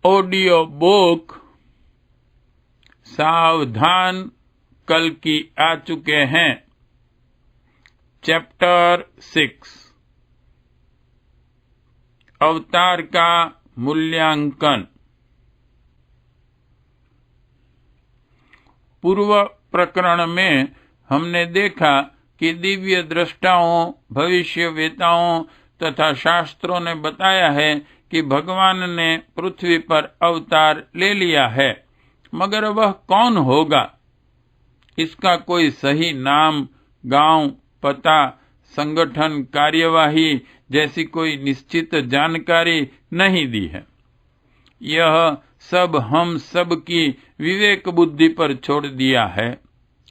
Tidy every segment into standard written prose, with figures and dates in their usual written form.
Audio book सावधान कल्कि आ चुके हैं। चैप्टर 6 अवतार का मूल्यांकन। पूर्व प्रकरण में हमने देखा कि दिव्य दृष्टाओं, भविष्यवेताओं तथा शास्त्रों ने बताया है कि भगवान ने पृथ्वी पर अवतार ले लिया है, मगर वह कौन होगा? इसका कोई सही नाम, गांव, पता, संगठन, कार्यवाही जैसी कोई निश्चित जानकारी नहीं दी है। यह सब हम सब की विवेक बुद्धि पर छोड़ दिया है।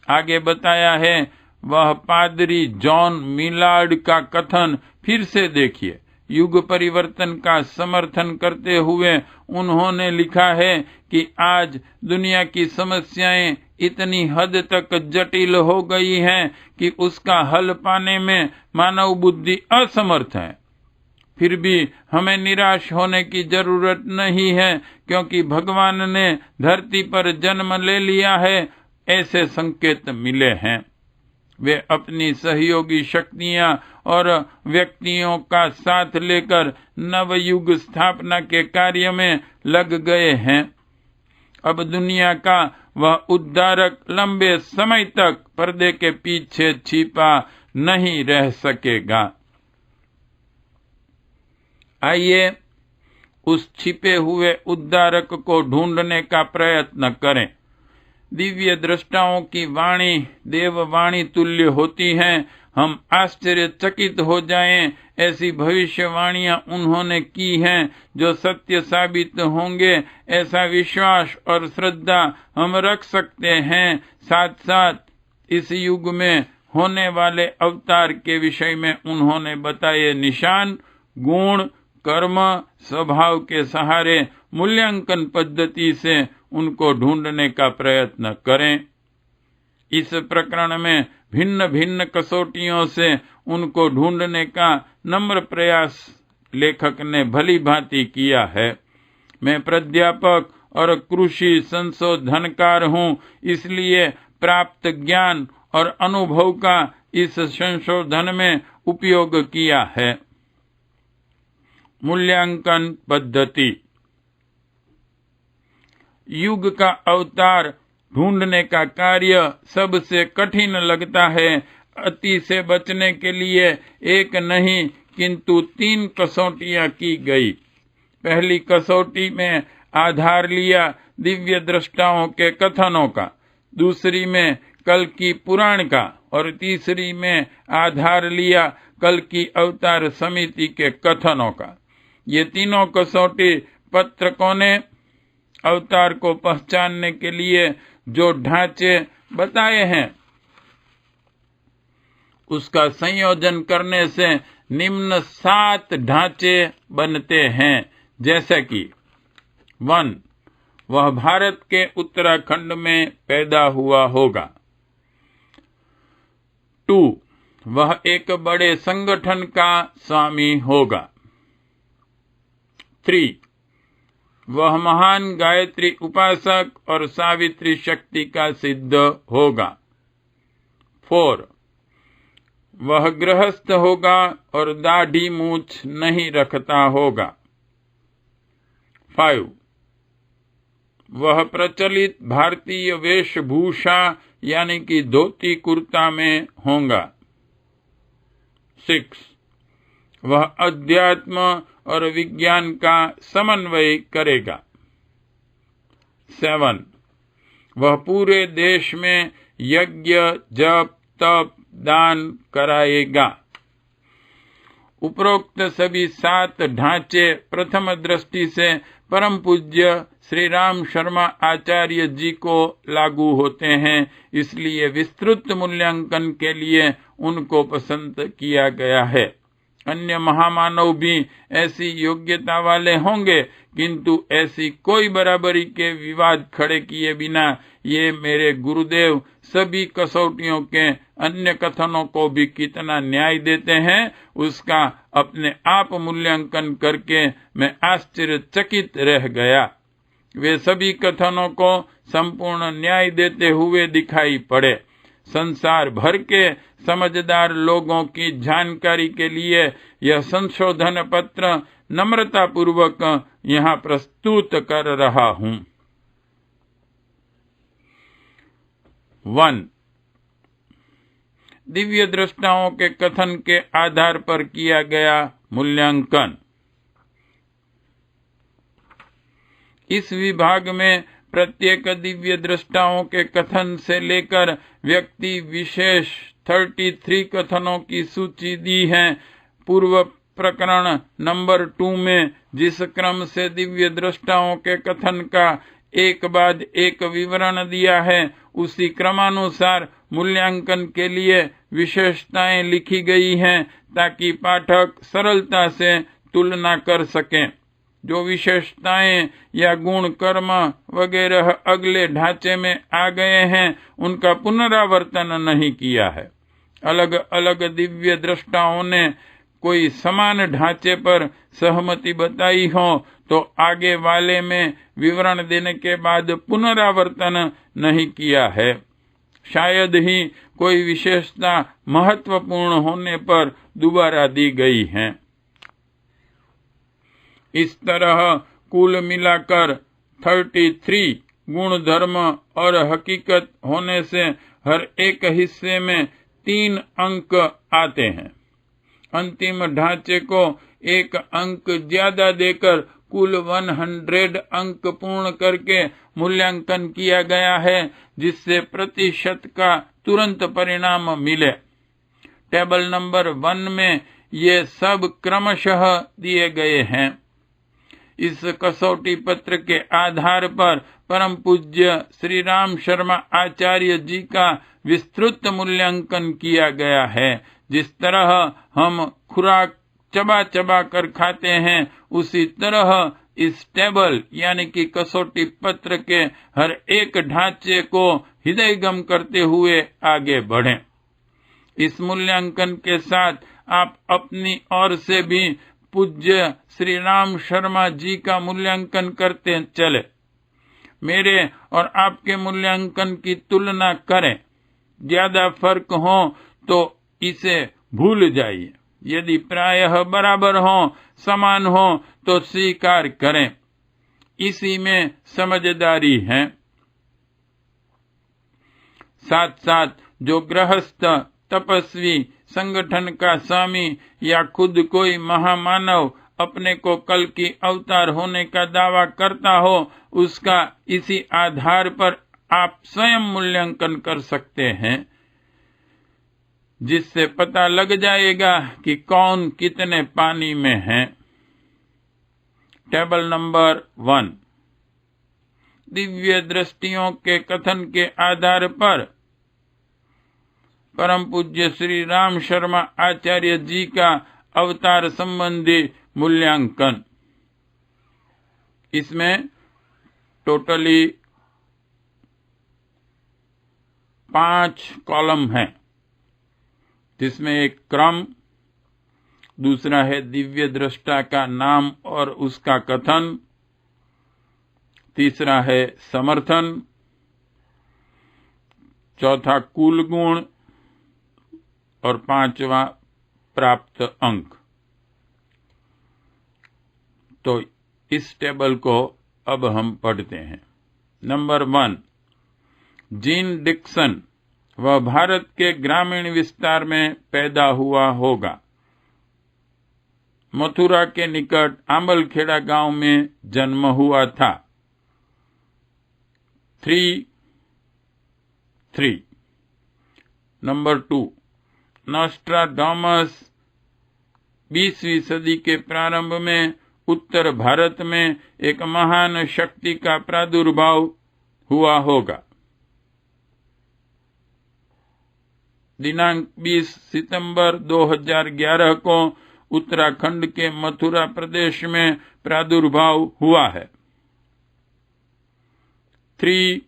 आगे बताया है, वह पादरी जॉन मिलार्ड का कथन फिर से देखिए। युग परिवर्तन का समर्थन करते हुए उन्होंने लिखा है कि आज दुनिया की समस्याएं इतनी हद तक जटिल हो गई हैं कि उसका हल पाने में मानव बुद्धि असमर्थ है। फिर भी हमें निराश होने की जरूरत नहीं है, क्योंकि भगवान ने धरती पर जन्म ले लिया है, ऐसे संकेत मिले हैं। वे अपनी सहयोगी शक्तियां और व्यक्तियों का साथ लेकर नवयुग स्थापना के कार्य में लग गए हैं। अब दुनिया का वह उद्धारक लंबे समय तक पर्दे के पीछे छिपा नहीं रह सकेगा। आइए उस छिपे हुए उद्धारक को ढूंढने का प्रयत्न करें। दिव्य दृष्टाओं की वाणी देववाणी तुल्य होती है। हम आश्चर्यचकित हो जाएं, ऐसी भविष्यवाणियां उन्होंने की हैं जो सत्य साबित होंगे। ऐसा विश्वास और श्रद्धा हम रख सकते हैं। साथ साथ इस युग में होने वाले अवतार के विषय में उन्होंने बताए निशान, गुण, कर्म, स्वभाव के सहारे मूल्यांकन पद्धति से उनको ढूंढने का प्रयत्न करें। इस प्रकरण में भिन्न भिन्न कसौटियों से उनको ढूंढने का नम्र प्रयास लेखक ने भली भांति किया है। मैं प्राध्यापक और कृषि संशोधनकार हूँ, इसलिए प्राप्त ज्ञान और अनुभव का इस संशोधन में उपयोग किया है। मूल्यांकन पद्धति। युग का अवतार ढूंढने का कार्य सबसे कठिन लगता है। अति से बचने के लिए एक नहीं किंतु 3 कसौटियां की गई। पहली कसौटी में आधार लिया दिव्य दृष्टाओं के कथनों का, दूसरी में कल्कि पुराण का और तीसरी में आधार लिया कल्कि अवतार समिति के कथनों का। ये तीनों कसौटी पत्रकों ने अवतार को पहचानने के लिए जो ढांचे बताए हैं, उसका संयोजन करने से निम्न 7 ढांचे बनते हैं, जैसे कि 1. वह भारत के उत्तराखंड में पैदा हुआ होगा। 2. वह एक बड़े संगठन का स्वामी होगा। 3. वह महान गायत्री उपासक और सावित्री शक्ति का सिद्ध होगा। 4. वह गृहस्थ होगा और दाढ़ी मूछ नहीं रखता होगा। 5. वह प्रचलित भारतीय वेशभूषा यानी कि धोती कुर्ता में होगा। 6. वह अध्यात्म और विज्ञान का समन्वय करेगा। 7. वह पूरे देश में यज्ञ, जप, तप, दान कराएगा। उपरोक्त सभी 7 ढांचे प्रथम दृष्टि से परम पूज्य श्री राम शर्मा आचार्य जी को लागू होते हैं, इसलिए विस्तृत मूल्यांकन के लिए उनको पसंद किया गया है। अन्य महामानव भी ऐसी योग्यता वाले होंगे, किंतु ऐसी कोई बराबरी के विवाद खड़े किए बिना ये मेरे गुरुदेव सभी कसौटियों के अन्य कथनों को भी कितना न्याय देते हैं, उसका अपने आप मूल्यांकन करके मैं आश्चर्यचकित रह गया। वे सभी कथनों को संपूर्ण न्याय देते हुए दिखाई पड़े। संसार भर के समझदार लोगों की जानकारी के लिए यह संशोधन पत्र नम्रता पूर्वक यहाँ प्रस्तुत कर रहा हूँ। 1. दिव्य दृष्टाओं के कथन के आधार पर किया गया मूल्यांकन। इस विभाग में प्रत्येक दिव्य दृष्टाओं के कथन से लेकर व्यक्ति विशेष 33 कथनों की सूची दी है। पूर्व प्रकरण नंबर 2 में जिस क्रम से दिव्य दृष्टाओं के कथन का एक बाद एक विवरण दिया है, उसी क्रमानुसार मूल्यांकन के लिए विशेषताएं लिखी गई हैं ताकि पाठक सरलता से तुलना कर सकें। जो विशेषताएं या गुण कर्म वगैरह अगले ढांचे में आ गए हैं, उनका पुनरावर्तन नहीं किया है। अलग अलग दिव्य दृष्टाओं ने कोई समान ढांचे पर सहमति बताई हो तो आगे वाले में विवरण देने के बाद पुनरावर्तन नहीं किया है। शायद ही कोई विशेषता महत्वपूर्ण होने पर दोबारा दी गई है। इस तरह कुल मिलाकर 33 गुण धर्म और हकीकत होने से हर एक हिस्से में 3 अंक आते हैं। अंतिम ढांचे को 1 अंक ज्यादा देकर कुल 100 अंक पूर्ण करके मूल्यांकन किया गया है, जिससे प्रतिशत का तुरंत परिणाम मिले। टेबल नंबर 1 में ये सब क्रमशः दिए गए हैं। इस कसौटी पत्र के आधार पर परम पूज्य श्री राम शर्मा आचार्य जी का विस्तृत मूल्यांकन किया गया है। जिस तरह हम खुराक चबा चबा कर खाते हैं, उसी तरह इस टेबल यानी कि कसौटी पत्र के हर एक ढांचे को हृदयगम करते हुए आगे बढ़ें। इस मूल्यांकन के साथ आप अपनी ओर से भी पूज्य श्री राम शर्मा जी का मूल्यांकन करते चले। मेरे और आपके मूल्यांकन की तुलना करें। ज्यादा फर्क हो तो इसे भूल जाइए। यदि प्रायः बराबर हो, समान हो तो स्वीकार करें। इसी में समझदारी है। साथ साथ जो गृहस्थ, तपस्वी, संगठन का स्वामी या खुद कोई महामानव अपने को कल की अवतार होने का दावा करता हो, उसका इसी आधार पर आप स्वयं मूल्यांकन कर सकते हैं, जिससे पता लग जाएगा कि कौन कितने पानी में है। टेबल नंबर 1 दिव्य दृष्टियों के कथन के आधार पर परम पूज्य श्री राम शर्मा आचार्य जी का अवतार संबंधी मूल्यांकन। इसमें टोटली 5 कॉलम हैं, जिसमें एक क्रम, दूसरा है दिव्य दृष्टा का नाम और उसका कथन, तीसरा है समर्थन, चौथा कुल गुण और 5वां प्राप्त अंक। तो इस टेबल को अब हम पढ़ते हैं। नंबर 1 जीन डिक्सन वह भारत के ग्रामीण विस्तार में पैदा हुआ होगा। मथुरा के निकट आंबलखेड़ा गांव में जन्म हुआ था। 3 नंबर 2 नॉस्ट्राडामस 20वीं सदी के प्रारंभ में उत्तर भारत में एक महान शक्ति का प्रादुर्भाव हुआ होगा। दिनांक 20 सितंबर 2011 को उत्तराखंड के मथुरा प्रदेश में प्रादुर्भाव हुआ है। 3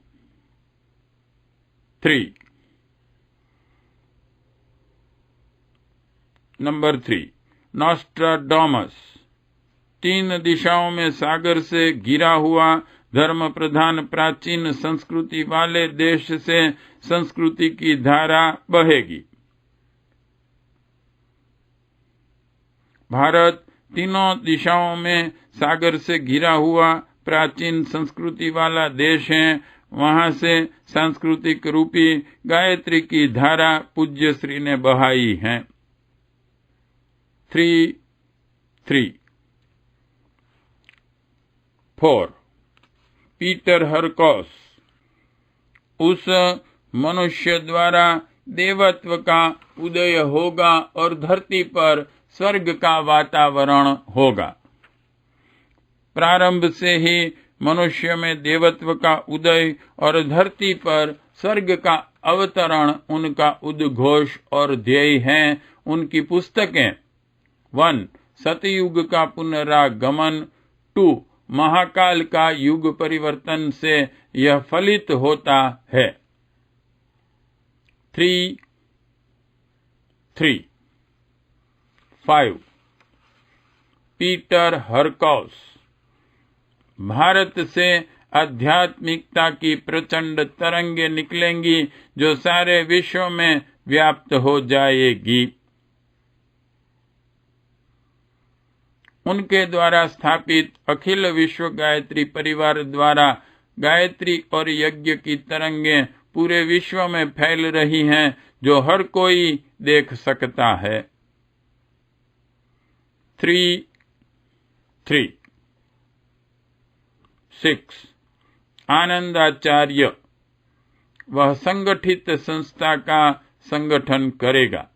नंबर 3 नॉस्ट्राडामस 3 दिशाओं में सागर से घिरा हुआ धर्म प्रधान प्राचीन संस्कृति वाले देश से संस्कृति की धारा बहेगी। भारत तीनों दिशाओं में सागर से घिरा हुआ प्राचीन संस्कृति वाला देश है। वहां से सांस्कृतिक रूपी गायत्री की धारा पूज्य श्री ने बहाई है। 4 पीटर हरकॉस, उस मनुष्य द्वारा देवत्व का उदय होगा और धरती पर स्वर्ग का वातावरण होगा। प्रारंभ से ही मनुष्य में देवत्व का उदय और धरती पर स्वर्ग का अवतरण उनका उद्घोष और ध्येय है। उनकी पुस्तकें 1 सतयुग का पुनरागमन, 2 महाकाल का युग परिवर्तन से यह फलित होता है। 5 पीटर हरकॉस, भारत से आध्यात्मिकता की प्रचंड तरंगे निकलेंगी जो सारे विश्व में व्याप्त हो जाएगी। उनके द्वारा स्थापित अखिल विश्व गायत्री परिवार द्वारा गायत्री और यज्ञ की तरंगे पूरे विश्व में फैल रही हैं, जो हर कोई देख सकता है। 6 आनंदाचार्य, वह संगठित संस्था का संगठन करेगा।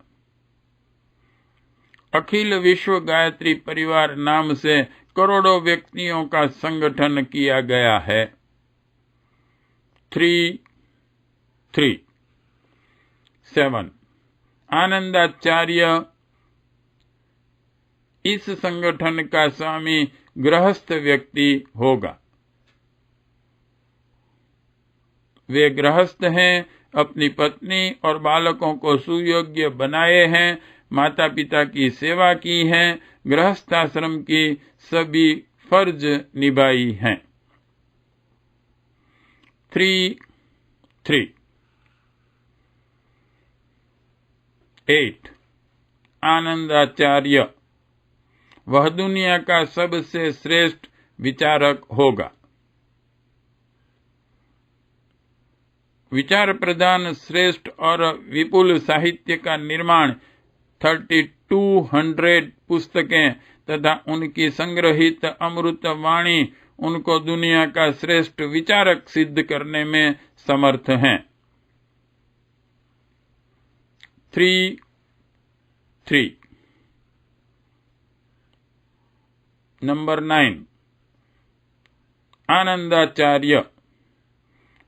अखिल विश्व गायत्री परिवार नाम से करोड़ों व्यक्तियों का संगठन किया गया है। 7 आनंदाचार्य इस संगठन का स्वामी गृहस्थ व्यक्ति होगा। वे गृहस्थ हैं, अपनी पत्नी और बालकों को सुयोग्य बनाए हैं, माता पिता की सेवा की है, गृहस्थाश्रम की सभी फर्ज निभाई हैं। 8 आनंदाचार्य, वह दुनिया का सबसे श्रेष्ठ विचारक होगा। विचार प्रधान श्रेष्ठ और विपुल साहित्य का निर्माण 3200 पुस्तकें तथा उनकी संग्रहित अमृत वाणी उनको दुनिया का श्रेष्ठ विचारक सिद्ध करने में समर्थ हैं। 9 आनंदाचार्य,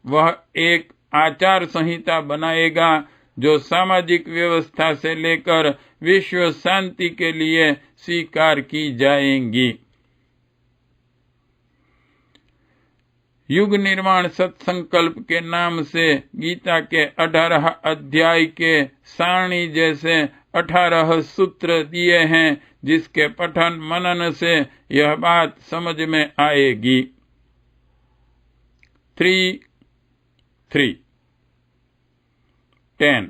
वह एक आचार संहिता बनाएगा जो सामाजिक व्यवस्था से लेकर विश्व शांति के लिए स्वीकार की जाएंगी। युग निर्माण सत्संकल्प के नाम से गीता के 18 अध्याय के सारणी जैसे 18 सूत्र दिए हैं, जिसके पठन मनन से यह बात समझ में आएगी। 10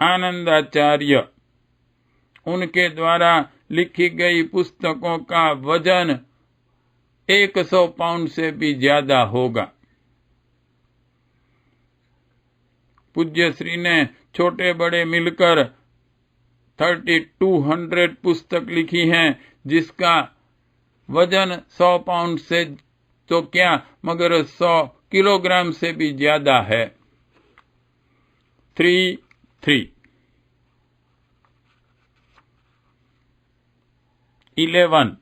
आनंदाचार्य, उनके द्वारा लिखी गई पुस्तकों का वजन 100 पाउंड से भी ज्यादा होगा। पूज्य श्री ने छोटे बड़े मिलकर 3200 पुस्तक लिखी हैं, जिसका वजन 100 पाउंड से तो क्या मगर 100 किलोग्राम से भी ज्यादा है। 11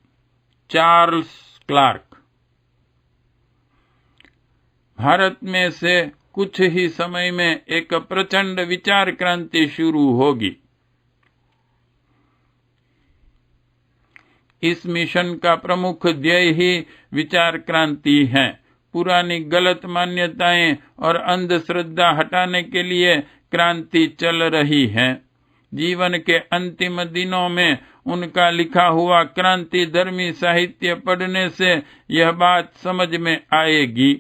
चार्ल्स क्लार्क, भारत में से कुछ ही समय में एक प्रचंड विचार क्रांति शुरू होगी। इस मिशन का प्रमुख ध्येय ही विचार क्रांति है। पुरानी गलत मान्यताएं और अंधश्रद्धा हटाने के लिए क्रांति चल रही है। जीवन के अंतिम दिनों में उनका लिखा हुआ क्रांतिधर्मी साहित्य पढ़ने से यह बात समझ में आएगी।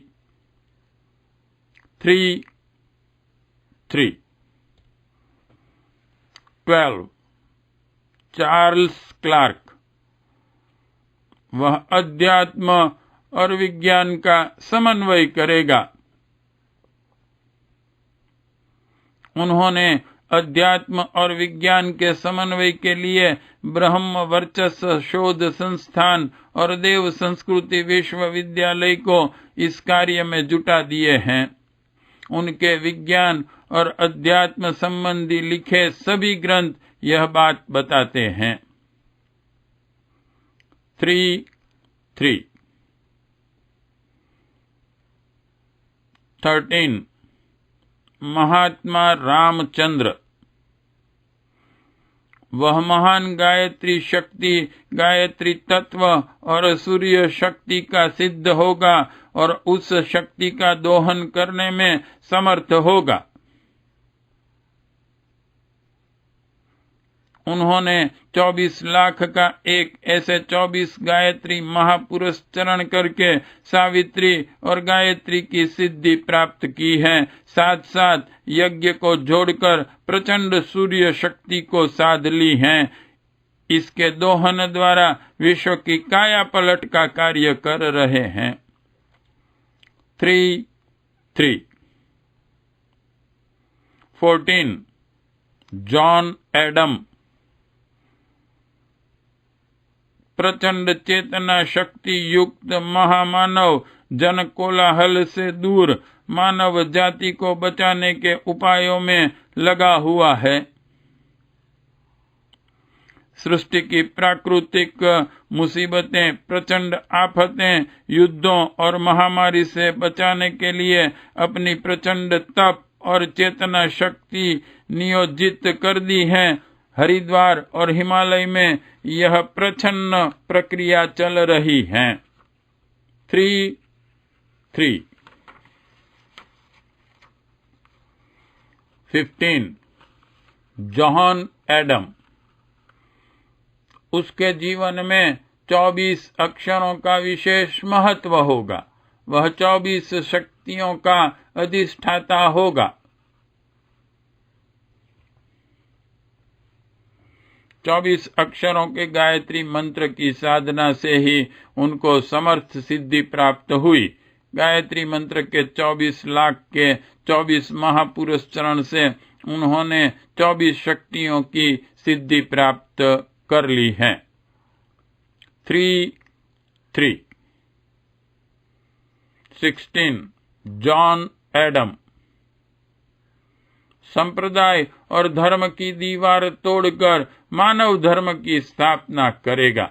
12 चार्ल्स क्लार्क, वह अध्यात्म और विज्ञान का समन्वय करेगा। उन्होंने अध्यात्म और विज्ञान के समन्वय के लिए ब्रह्म वर्चस्व शोध संस्थान और देव संस्कृति विश्वविद्यालय को इस कार्य में जुटा दिए हैं। उनके विज्ञान और अध्यात्म संबंधी लिखे सभी ग्रंथ यह बात बताते हैं। 13 महात्मा रामचंद्र, वह महान गायत्री शक्ति, गायत्री तत्व और सूर्य शक्ति का सिद्ध होगा और उस शक्ति का दोहन करने में समर्थ होगा। उन्होंने 24 लाख का एक ऐसे 24 गायत्री महापुरुष चरण करके सावित्री और गायत्री की सिद्धि प्राप्त की है। साथ साथ यज्ञ को जोड़कर प्रचंड सूर्य शक्ति को साध ली है। इसके दोहन द्वारा विश्व की काया पलट का कार्य कर रहे हैं। 14 जॉन एडम, प्रचंड चेतना शक्ति युक्त महामानव, जन कोलाहल से दूर मानव जाति को बचाने के उपायों में लगा हुआ है। सृष्टि की प्राकृतिक मुसीबतें, प्रचंड आफतें, युद्धों और महामारी से बचाने के लिए अपनी प्रचंड तप और चेतना शक्ति नियोजित कर दी है। हरिद्वार और हिमालय में यह प्रच्छन्न प्रक्रिया चल रही है। 15 जॉन एडम, उसके जीवन में 24 अक्षरों का विशेष महत्व होगा। वह 24 शक्तियों का अधिष्ठाता होगा। 24 अक्षरों के गायत्री मंत्र की साधना से ही उनको समर्थ सिद्धि प्राप्त हुई। गायत्री मंत्र के 24 लाख के 24 महापुरुष चरण से उन्होंने 24 शक्तियों की सिद्धि प्राप्त कर ली है। 16 जॉन एडम, संप्रदाय और धर्म की दीवार तोड़कर मानव धर्म की स्थापना करेगा।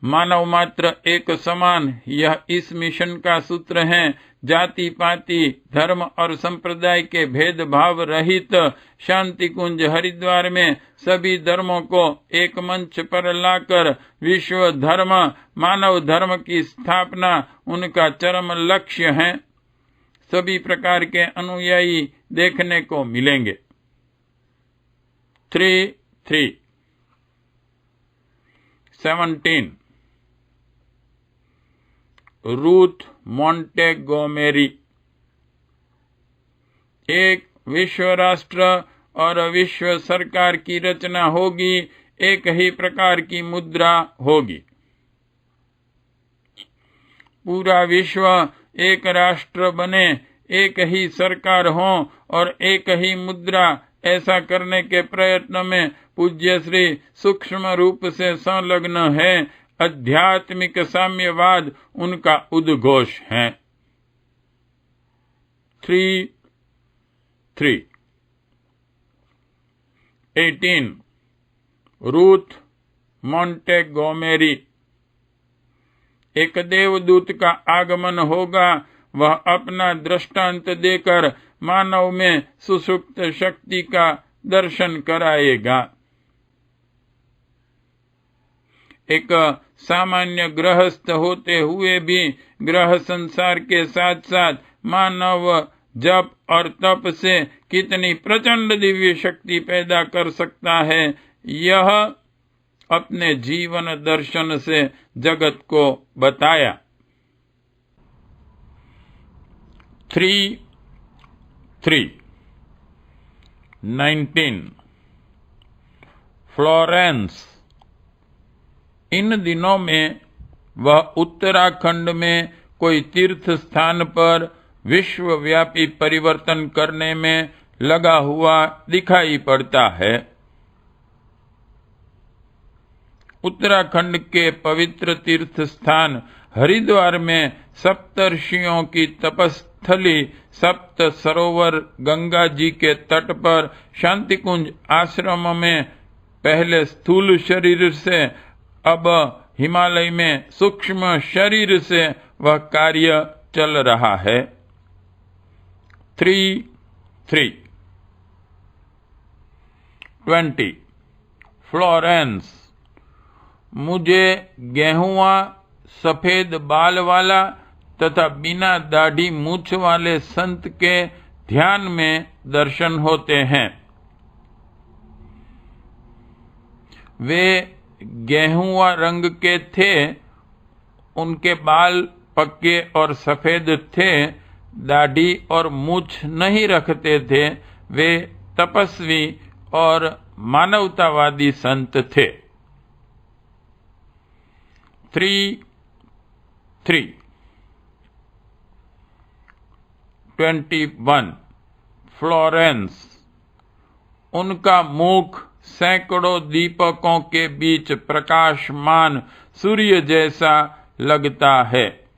मानव मात्र एक समान, यह इस मिशन का सूत्र है। जाति पाति धर्म और संप्रदाय के भेदभाव रहित शांति कुंज हरिद्वार में सभी धर्मों को एक मंच पर लाकर विश्व धर्म मानव धर्म की स्थापना उनका चरम लक्ष्य है। सभी प्रकार के अनुयायी देखने को मिलेंगे। 17 रूथ मोंटेगोमेरी, एक विश्व राष्ट्र और विश्व सरकार की रचना होगी। एक ही प्रकार की मुद्रा होगी। पूरा विश्व एक राष्ट्र बने, एक ही सरकार हो और एक ही मुद्रा, ऐसा करने के प्रयत्न में पूज्य श्री सूक्ष्म रूप से संलग्न है। आध्यात्मिक साम्यवाद उनका उद्घोष है। 18 रूथ मोंटेगोमेरी, एक देवदूत का आगमन होगा। वह अपना दृष्टांत देकर मानव में सुषुप्त शक्ति का दर्शन कराएगा। एक सामान्य गृहस्थ होते हुए भी ग्रह संसार के साथ साथ मानव जप और तप से कितनी प्रचंड दिव्य शक्ति पैदा कर सकता है, यह अपने जीवन दर्शन से जगत को बताया। 19 फ्लोरेंस। इन दिनों में वह उत्तराखंड में कोई तीर्थ स्थान पर विश्वव्यापी परिवर्तन करने में लगा हुआ दिखाई पड़ता है। उत्तराखंड के पवित्र तीर्थ स्थान हरिद्वार में सप्तर्षियों की तपस्थली सप्त सरोवर गंगा जी के तट पर शांतिकुंज आश्रम में पहले स्थूल शरीर से अब हिमालय में सूक्ष्म शरीर से वह कार्य चल रहा है। 20 फ्लोरेंस। मुझे गेहुआ सफेद बाल वाला तथा बिना दाढ़ी मूछ वाले संत के ध्यान में दर्शन होते हैं। वे गेहुआ रंग के थे, उनके बाल पक्के और सफेद थे, दाढ़ी और मूछ नहीं रखते थे। वे तपस्वी और मानवतावादी संत थे। 21 फ्लोरेंस। उनका मुख सैकड़ों दीपकों के बीच प्रकाशमान सूर्य जैसा लगता है।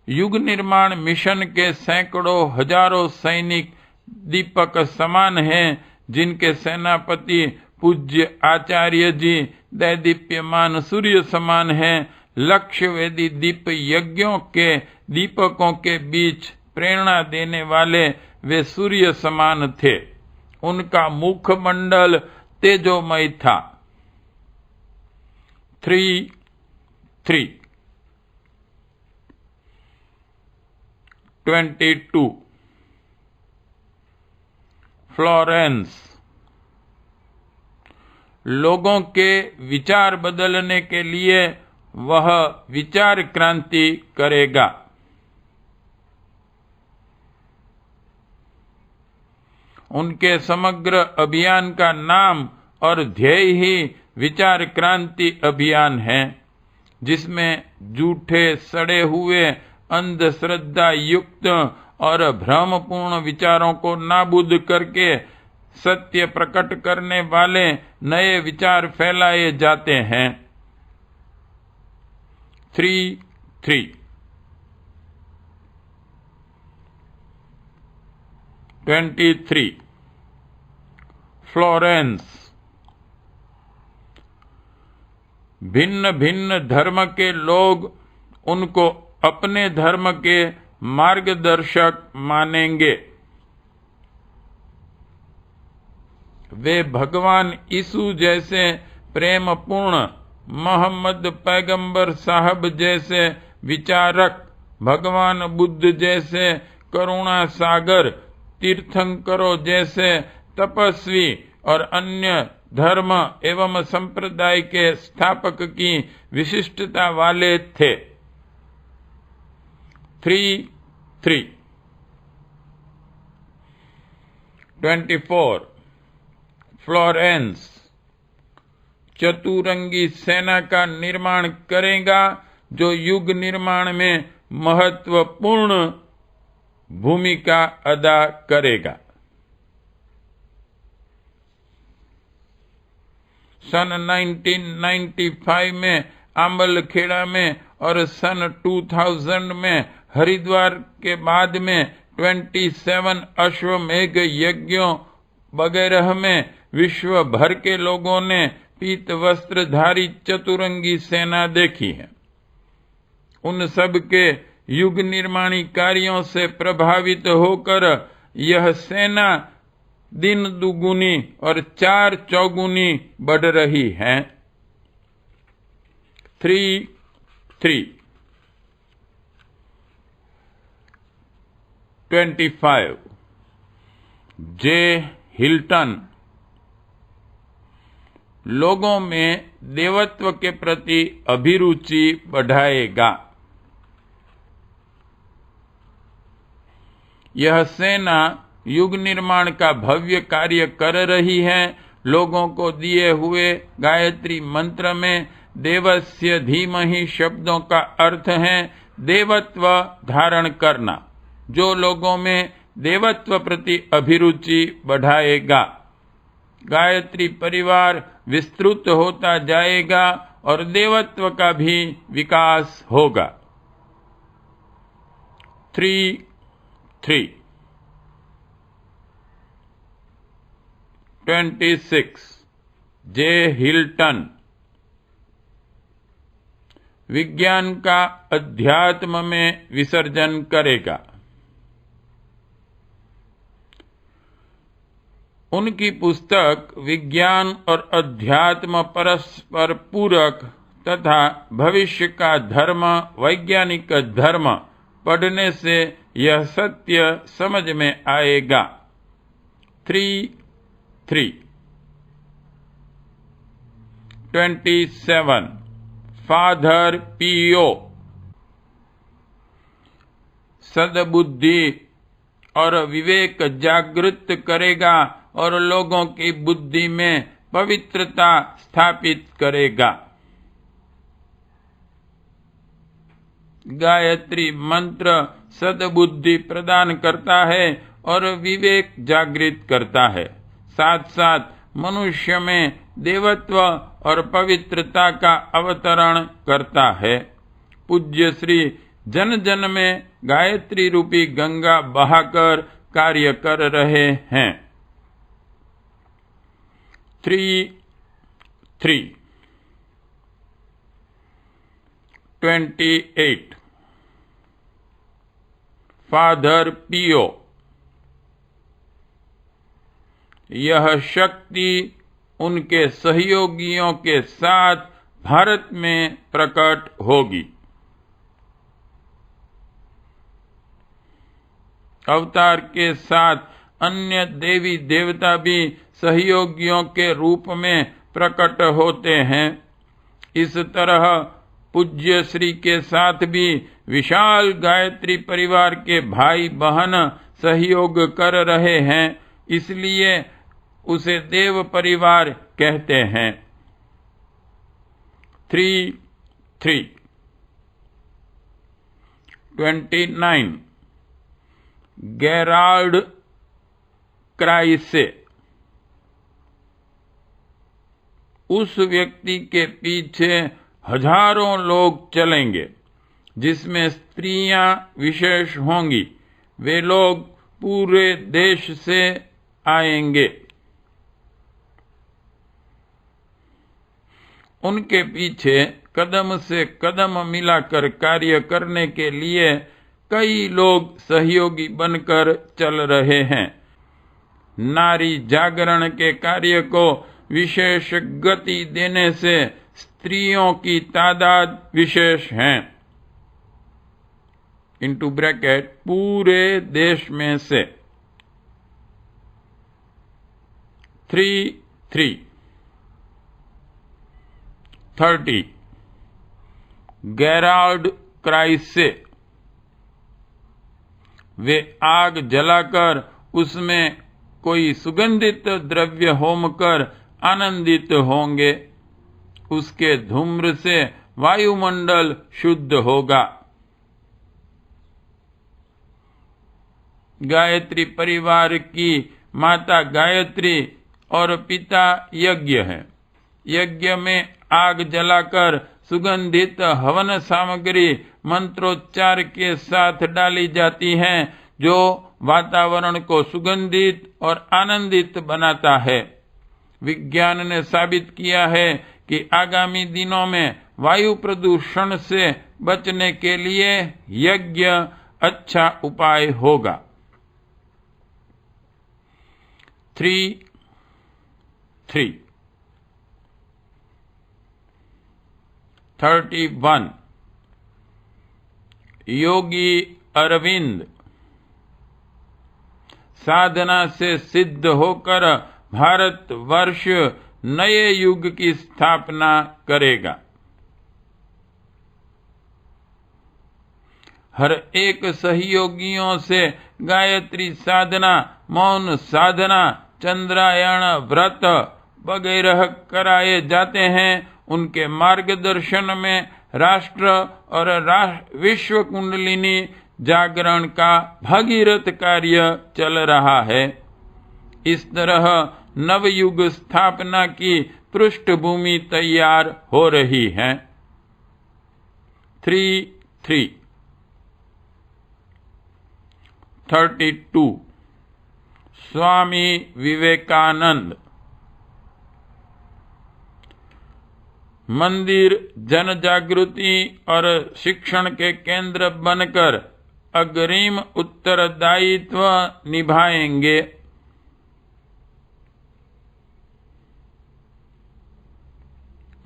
युग निर्माण मिशन के सैकड़ों हजारों सैनिक दीपक समान हैं, जिनके सेनापति पूज्य आचार्य जी दैदीप्यमान सूर्य समान हैं। लक्ष्य वेदी दीप यज्ञों के दीपकों के बीच प्रेरणा देने वाले वे सूर्य समान थे। उनका मुखमंडल तेजोमय था। 22 फ्लोरेंस। लोगों के विचार बदलने के लिए वह विचार क्रांति करेगा। उनके समग्र अभियान का नाम और ध्येय ही विचार क्रांति अभियान है, जिसमें झूठे सड़े हुए अंधश्रद्धा युक्त और भ्रमपूर्ण विचारों को नाबूद करके सत्य प्रकट करने वाले नए विचार फैलाए जाते हैं। 23 फ्लोरेंस। भिन्न भिन्न धर्म के लोग उनको अपने धर्म के मार्गदर्शक मानेंगे। वे भगवान यीशु जैसे प्रेमपूर्ण, मोहम्मद पैगंबर साहब जैसे विचारक, भगवान बुद्ध जैसे करुणा सागर, तीर्थंकरों जैसे तपस्वी और अन्य धर्म एवं संप्रदाय के स्थापक की विशिष्टता वाले थे। 24 फ्लोरेंस। चतुरंगी सेना का निर्माण करेगा, जो युग निर्माण में महत्वपूर्ण भूमिका अदा करेगा। सन 1995 में आंबलखेड़ा में और सन 2000 में हरिद्वार के बाद में 27 अश्वमेघ यज्ञों वगैरह में विश्व भर के लोगों ने पीत वस्त्रधारी चतुरंगी सेना देखी है। उन सब के युग निर्माणी कार्यों से प्रभावित होकर यह सेना दिन दुगुनी और चार चौगुनी बढ़ रही है। 3 25 जे हिल्टन लोगों में देवत्व के प्रति अभिरुचि बढ़ाएगा। यह सेना युग निर्माण का भव्य कार्य कर रही है। लोगों को दिए हुए गायत्री मंत्र में देवस्य धीमहि शब्दों का अर्थ है देवत्व धारण करना, जो लोगों में देवत्व प्रति अभिरुचि बढ़ाएगा। गायत्री परिवार विस्तृत होता जाएगा और देवत्व का भी विकास होगा। 26 जे हिल्टन विज्ञान का अध्यात्म में विसर्जन करेगा। उनकी पुस्तक विज्ञान और अध्यात्म परस्पर पूरक तथा भविष्य का धर्म वैज्ञानिक धर्म पढ़ने से यह सत्य समझ में आएगा। 27 फादर पीओ सद्बुद्धि और विवेक जागृत करेगा और लोगों की बुद्धि में पवित्रता स्थापित करेगा। गायत्री मंत्र सद्बुद्धि प्रदान करता है और विवेक जागृत करता है, साथ साथ मनुष्य में देवत्व और पवित्रता का अवतरण करता है। पूज्य श्री जन जन में गायत्री रूपी गंगा बहाकर कार्य कर रहे हैं। 28 फादर पीओ यह शक्ति उनके सहयोगियों के साथ भारत में प्रकट होगी। अवतार के साथ अन्य देवी देवता भी सहयोगियों के रूप में प्रकट होते हैं। इस तरह पूज्य श्री के साथ भी विशाल गायत्री परिवार के भाई बहन सहयोग कर रहे हैं, इसलिए उसे देव परिवार कहते हैं। 29 गेराल्ड क्राइसे उस व्यक्ति के पीछे हजारों लोग चलेंगे जिसमें स्त्रियां विशेष होंगी। वे लोग पूरे देश से आएंगे। उनके पीछे कदम से कदम मिलाकर कार्य करने के लिए कई लोग सहयोगी बनकर चल रहे हैं। नारी जागरण के कार्य को विशेष गति देने से स्त्रियों की तादाद विशेष है। इनटू ब्रैकेट पूरे देश में से। 30 गेराल्ड क्राइसे वे आग जलाकर उसमें कोई सुगंधित द्रव्य होमकर आनंदित होंगे। उसके धूम्र से वायुमंडल शुद्ध होगा। गायत्री परिवार की माता गायत्री और पिता यज्ञ है। यज्ञ में आग जलाकर सुगंधित हवन सामग्री मंत्रोच्चार के साथ डाली जाती है, जो वातावरण को सुगंधित और आनंदित बनाता है। विज्ञान ने साबित किया है कि आगामी दिनों में वायु प्रदूषण से बचने के लिए यज्ञ अच्छा उपाय होगा। 31 योगी अरविंद साधना से सिद्ध होकर भारतवर्ष नए युग की स्थापना करेगा। हर एक सहयोगियों से गायत्री साधना, मौन साधना, चंद्रायण व्रत वगैरह कराए जाते हैं। उनके मार्गदर्शन में राष्ट्र और विश्व कुंडलिनी जागरण का भगीरथ कार्य चल रहा है। इस तरह नवयुग स्थापना की पृष्ठभूमि तैयार हो रही है। 32 स्वामी विवेकानंद। मंदिर जन जागृति और शिक्षण के केंद्र बनकर अग्रिम उत्तरदायित्व निभाएंगे।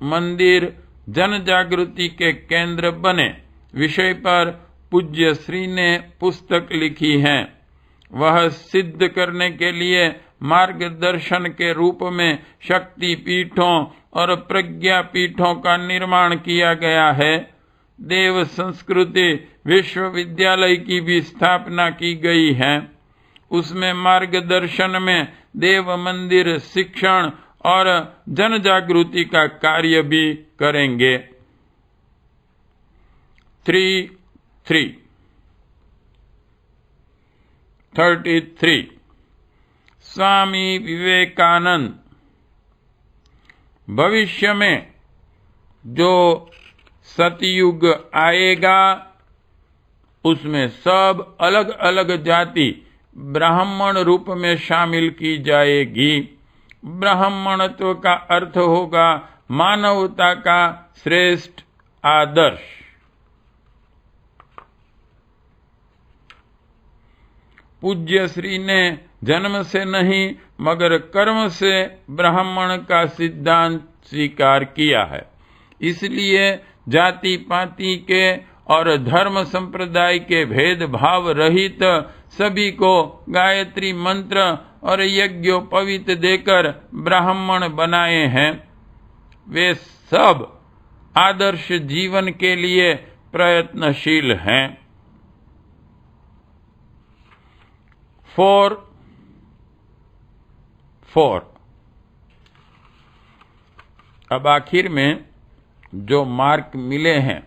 मंदिर जन जागृति के केंद्र बने विषय पर पूज्य श्री ने पुस्तक लिखी है। वह सिद्ध करने के लिए मार्गदर्शन के रूप में शक्ति पीठों और प्रज्ञा पीठों का निर्माण किया गया है। देव संस्कृति विश्वविद्यालय की भी स्थापना की गई है। उसमें मार्गदर्शन में देव मंदिर शिक्षण और जन जागृति का कार्य भी करेंगे। 33 स्वामी विवेकानंद। भविष्य में जो सतयुग आएगा उसमें सब अलग अलग जाति ब्राह्मण रूप में शामिल की जाएगी। ब्राह्मणत्व का अर्थ होगा मानवता का श्रेष्ठ आदर्श। पूज्य श्री ने जन्म से नहीं मगर कर्म से ब्राह्मण का सिद्धांत स्वीकार किया है। इसलिए जाति पाति के और धर्म संप्रदाय के भेदभाव रहित सभी को गायत्री मंत्र और यज्ञोपवीत देकर ब्राह्मण बनाए हैं। वे सब आदर्श जीवन के लिए प्रयत्नशील हैं। 4 अब आखिर में जो मार्क मिले हैं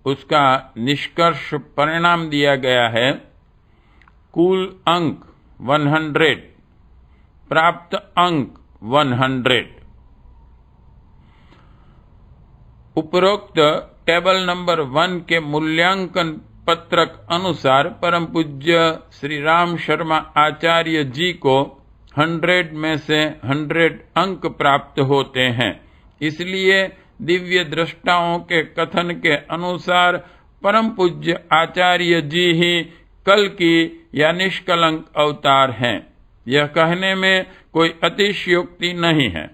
उसका निष्कर्ष परिणाम दिया गया है। कुल अंक 100, प्राप्त अंक 100। उपरोक्त टेबल नंबर 1 के मूल्यांकन पत्रक अनुसार परम पूज्य श्री राम शर्मा आचार्य जी को 100 में से 100 अंक प्राप्त होते हैं। इसलिए दिव्य दृष्टाओं के कथन के अनुसार परम पूज्य आचार्य जी ही कल की या निष्कलंक अवतार हैं। यह कहने में कोई अतिशयोक्ति नहीं है।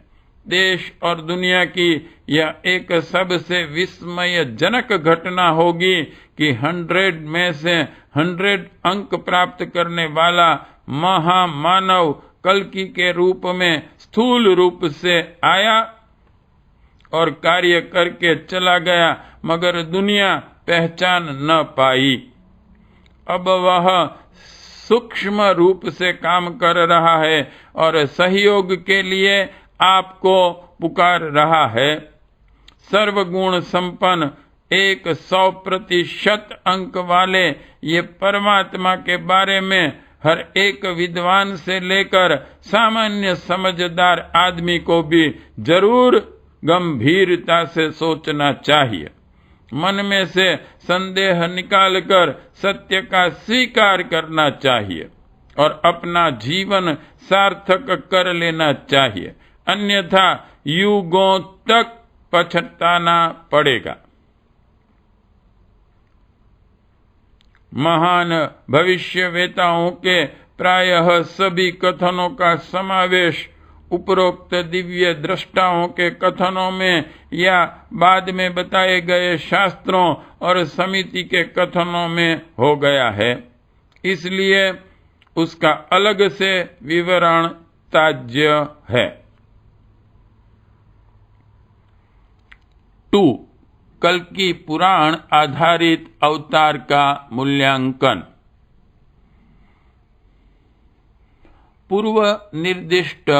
देश और दुनिया की यह एक सबसे विस्मयजनक घटना होगी कि 100 में से 100 अंक प्राप्त करने वाला महामानव कल्कि के रूप में स्थूल रूप से आया और कार्य करके चला गया, मगर दुनिया पहचान न पाई। अब वह सूक्ष्म रूप से काम कर रहा है और सहयोग के लिए आपको पुकार रहा है। सर्वगुण संपन्न 100% अंक वाले ये परमात्मा के बारे में हर एक विद्वान से लेकर सामान्य समझदार आदमी को भी जरूर गंभीरता से सोचना चाहिए। मन में से संदेह निकालकर सत्य का स्वीकार करना चाहिए और अपना जीवन सार्थक कर लेना चाहिए, अन्यथा युगों तक पछताना पड़ेगा। महान भविष्यवेताओं के प्रायः सभी कथनों का समावेश उपरोक्त दिव्य दृष्टाओं के कथनों में या बाद में बताए गए शास्त्रों और समिति के कथनों में हो गया है, इसलिए उसका अलग से विवरण ताज्य है। 2. कल्कि पुराण आधारित अवतार का मूल्यांकन। पूर्व निर्दिष्ट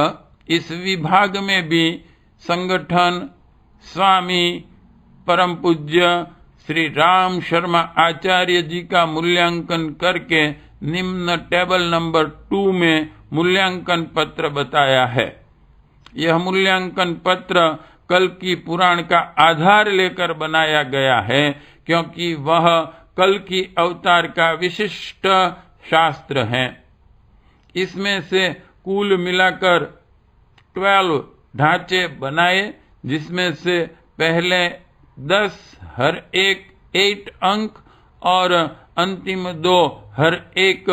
इस विभाग में भी संगठन स्वामी परम पूज्य श्री राम शर्मा आचार्य जी का मूल्यांकन करके निम्न टेबल नंबर 2 में मूल्यांकन पत्र बताया है। यह मूल्यांकन पत्र कल्कि पुराण का आधार लेकर बनाया गया है, क्योंकि वह कल्कि अवतार का विशिष्ट शास्त्र है। इसमें से कुल मिलाकर 12 ढांचे बनाए, जिसमें से पहले 10 हर एक 8 अंक और अंतिम 2 हर एक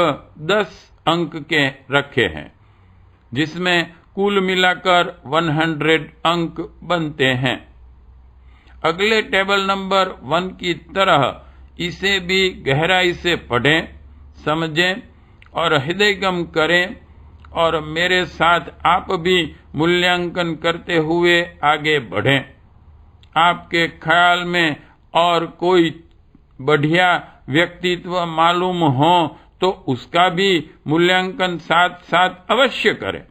10 अंक के रखे हैं, जिसमें कुल मिलाकर 100 अंक बनते हैं। अगले टेबल नंबर 1 की तरह इसे भी गहराई से पढ़ें, समझें और हृदयगम करें, और मेरे साथ आप भी मूल्यांकन करते हुए आगे बढ़ें। आपके ख्याल में और कोई बढ़िया व्यक्तित्व मालूम हो तो उसका भी मूल्यांकन साथ साथ अवश्य करें।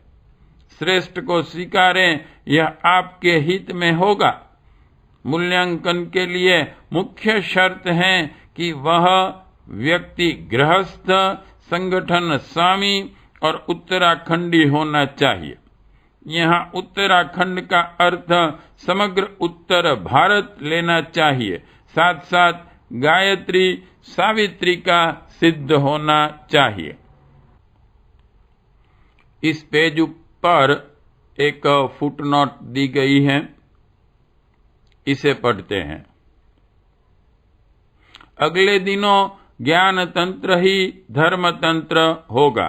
श्रेष्ठ को स्वीकारें, यह आपके हित में होगा। मूल्यांकन के लिए मुख्य शर्त है कि वह व्यक्ति गृहस्थ, संगठन स्वामी और उत्तराखंडी होना चाहिए। यहाँ उत्तराखंड का अर्थ समग्र उत्तर भारत लेना चाहिए, साथ साथ गायत्री सावित्री का सिद्ध होना चाहिए। इस पेज पर एक फुटनोट दी गई है, इसे पढ़ते हैं। अगले दिनों ज्ञान तंत्र ही धर्म तंत्र होगा।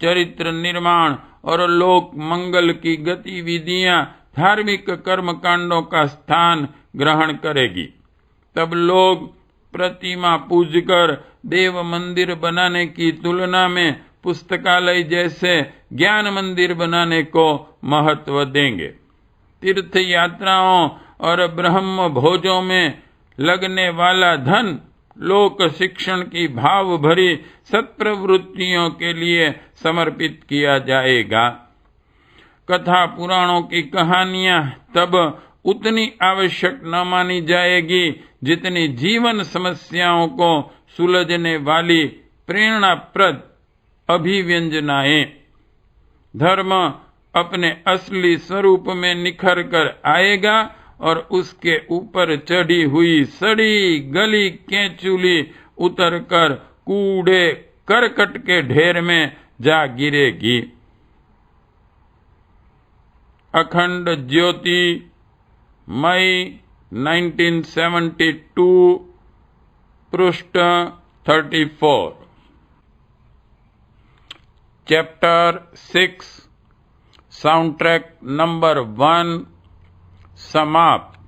चरित्र निर्माण और लोक मंगल की गतिविधियां धार्मिक कर्मकांडों का स्थान ग्रहण करेगी। तब लोग प्रतिमा पूजकर देव मंदिर बनाने की तुलना में पुस्तकालय जैसे ज्ञान मंदिर बनाने को महत्व देंगे। तीर्थ यात्राओं और ब्रह्म भोजों में लगने वाला धन लोक शिक्षण की भाव भरी सत्प्रवृत्तियों के लिए समर्पित किया जाएगा। कथा पुराणों की कहानियां तब उतनी आवश्यक न मानी जाएगी जितनी जीवन समस्याओं को सुलझने वाली प्रेरणाप्रद अभिव्यंजनाएं। धर्म अपने असली स्वरूप में निखर कर आएगा और उसके ऊपर चढ़ी हुई सड़ी गली केंचुली उतरकर कूड़े करकट के ढेर में जा गिरेगी। अखंड ज्योति, मई 1972, पृष्ठ 34। चैप्टर 6, साउंड ट्रैक नंबर 1 समाप्त।